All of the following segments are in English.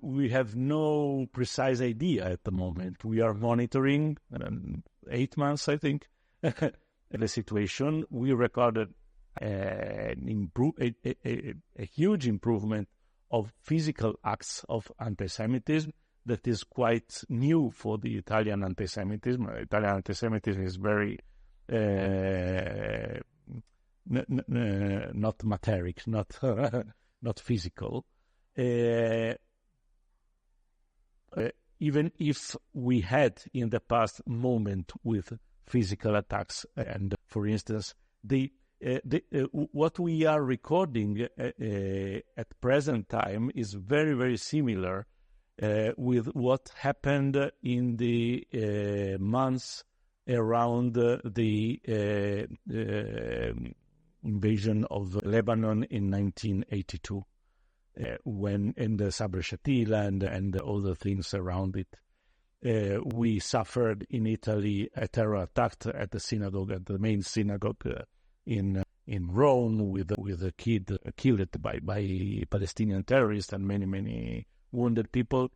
we have no precise idea at the moment. We are monitoring 8 months, I think, the situation. We recorded a huge improvement of physical acts of anti-Semitism that is quite new for the Italian anti-Semitism. Italian anti-Semitism is very not materic, not physical. Even if we had in the past moment with physical attacks, and for instance, what we are recording at present time is very, very similar with what happened in the months around the invasion of Lebanon in 1982, when in the Sabra Shatila and other things around it. We suffered in Italy a terror attack at the synagogue, at the main synagogue in Rome, with a kid killed by Palestinian terrorists and many wounded people.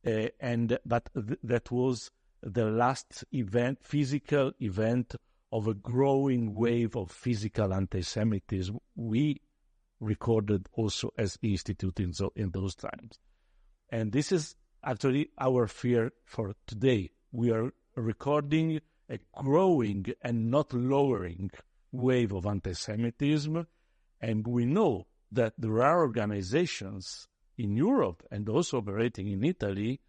But that was the last physical event of a growing wave of physical anti-Semitism we recorded also as institute in those times. And this is actually our fear for today. We are recording a growing and not lowering wave of anti-Semitism, and we know that there are organizations in Europe and also operating in Italy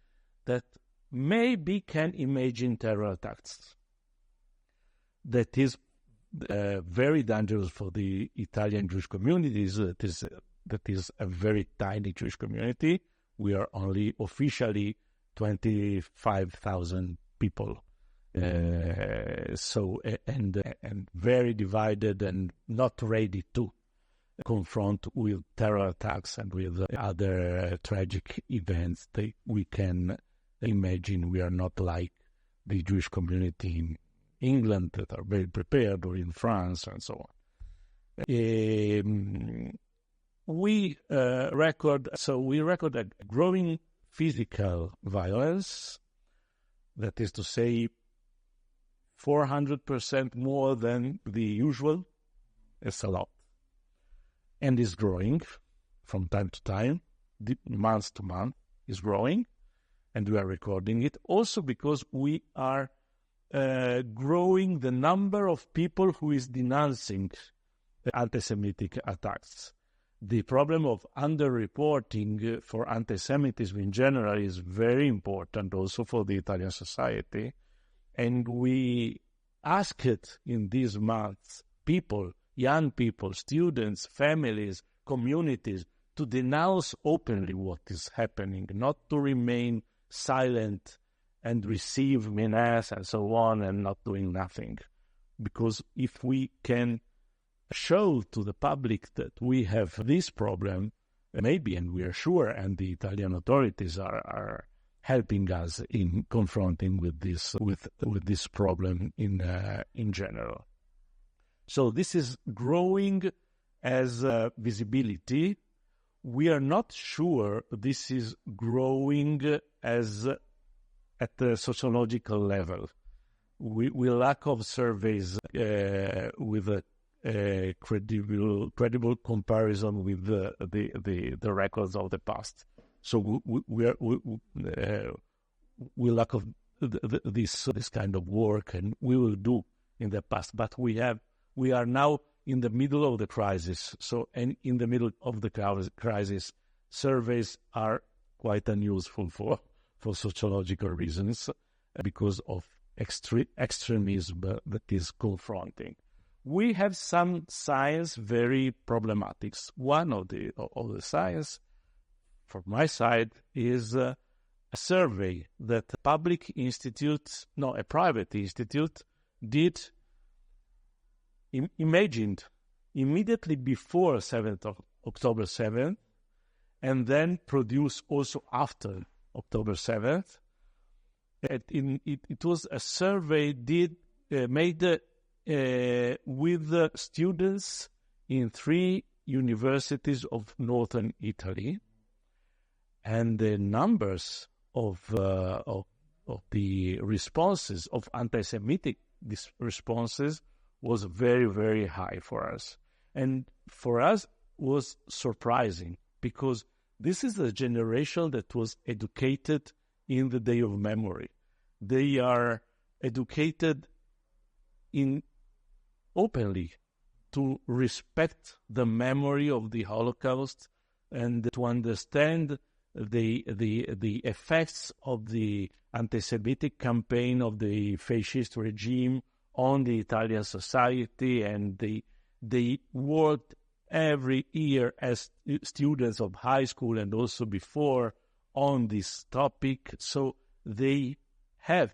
that maybe can imagine terror attacks. That is very dangerous for the Italian Jewish communities. That is a very tiny Jewish community. We are only officially 25,000 people. So very divided and not ready to confront with terror attacks and with other tragic events that we can imagine. We are not like the Jewish community in England that are very prepared, or in France and so on. We record a growing physical violence, that is to say 400% more than the usual. It's a lot. And is growing from time to time, month to month is growing, and we are recording it also because we are growing the number of people who is denouncing anti-Semitic attacks. The problem of underreporting for anti-Semitism in general is very important also for the Italian society. And we asked in these months people, young people, students, families, communities, to denounce openly what is happening, not to remain silent and receive menace and so on and not doing nothing. Because if we can show to the public that we have this problem, maybe, and we are sure, and the Italian authorities are helping us in confronting with this problem in general. So this is growing as visibility. We are not sure this is growing as at the sociological level. We lack of surveys with a credible comparison with the records of the past. So we lack of this kind of work, and we will do in the past. But we are now in the middle of the crisis. So, and in the middle of the crisis, surveys are quite unuseful for sociological reasons because of extremism that is confronting. We have some science very problematic. One of the science, from my side, is a survey that a private institute did, imagined immediately before 7th of October 7th, and then produced also after October 7th. It was a survey made with students in 3 universities of northern Italy, And the numbers of the responses, of anti-Semitic responses, was very, very high for us. And for us was surprising, because this is a generation that was educated in the Day of Memory. They are educated in openly to respect the memory of the Holocaust and to understand the effects of the anti-Semitic campaign of the fascist regime on the Italian society, and they worked every year as students of high school and also before on this topic. So they have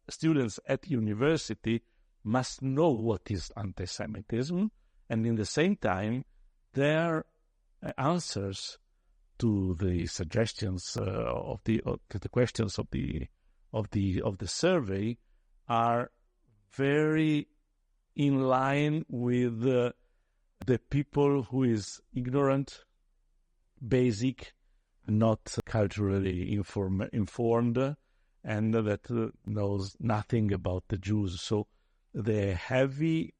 students at university must know what is anti-Semitism, and in the same time, their answers to the suggestions to the questions of the survey are very in line with the people who is ignorant, basic, not culturally informed, and that knows nothing about the Jews. So the heavy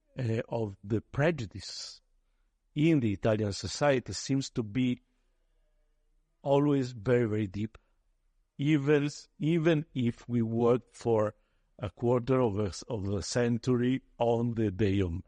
of the prejudice in the Italian society seems to be always very, very deep, even if we work for a quarter of a century on the Day of